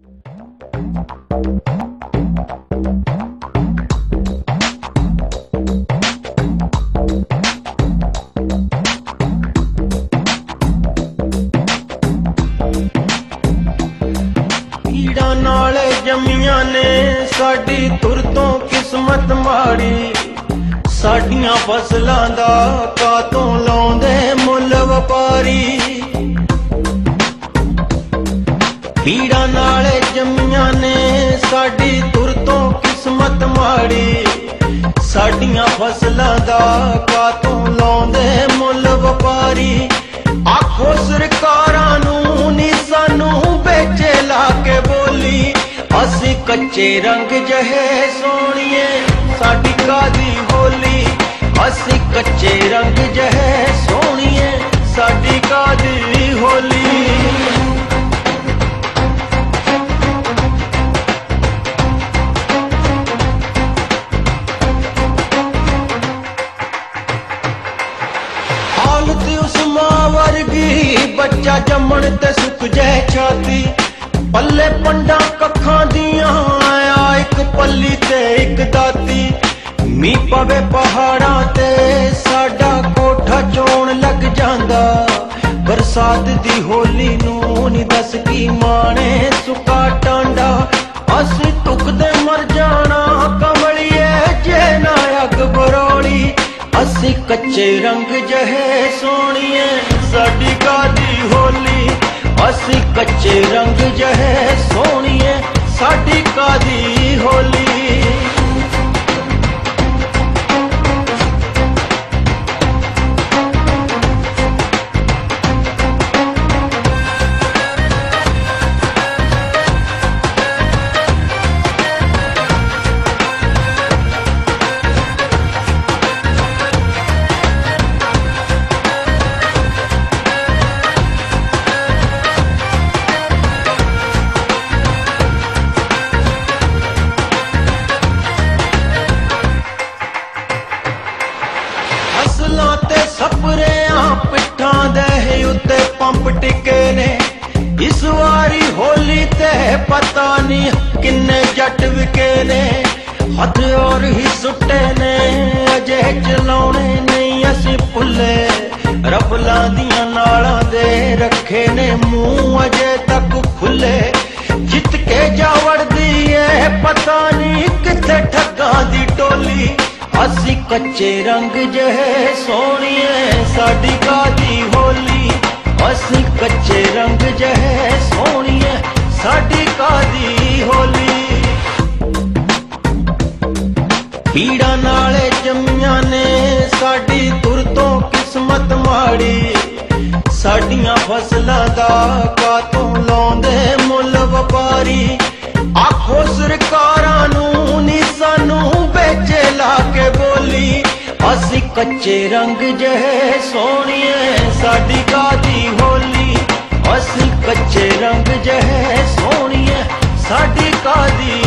कीड़ा नाले जमिया ने साडी तुर तो किस्मत माड़ी, साडियां फसलां दा कातों लाउंदे मुल व्यापारी। कीड़ा नाले जमिया ने साडी तुर तो किस्मत माड़ी, साडियां फसलां दा कातों लाउंदे मुल व्यापारी। आखो सरकारां नूं नी सानू बेचे ला के बोली, असी कच्चे रंग जहे सोनिए साडी कादी होली। असी कच्चे रंग जहे सोनिए साडी कादी होली। हालत उस मां वर्गी बच्चा जमण ते सुक जाए छाती, पल्ले पंडा कखां दियां आया एक पल्ली ते एक दाती। मी पवे पहाड़ां ते साडा कोठा चोण लग जांदा, बरसात दी होली नूं नी दस की माणे सुका टांडा। असी तुकदे मर जाना कमलिए जे ना अग बरोली। असी कच्चे रंग जहे सोनिए साडी कादी होली। असी कच्चे रंग जहे सोनिए साडी कादी होली। फसलां ते सपरेआं पिट्ठां दे उत्ते पंप टिके ने। इस वारी होली ते पता नहीं किन्ने जट विके ने। हथ और ही सुट्टे ने अजे चलाउणे नहीं असी भुल्ले। रबलां दियां नालां दे रखे ने मुंह अजे तक खुले। जित के जा वड़दी है पता नहीं किथे ठगां दी टोली। असी कच्चे रंग जहे सोनिए साडी कादी होली। असी कच्चे रंग जहे सोनिए साडी कादी होली। कीड़ा नाले जमिया ने साडी तुर तो किस्मत माड़ी, साडियां फसलां दा कातों लाउंदे मुल व्यापारी। आखो सरकारां नूं नी सानू बेचे ला के बोली, असी कच्चे रंग जहे सोनिए साडी कादी होली। असी कच्चे रंग जहे सोनिए साडी कादी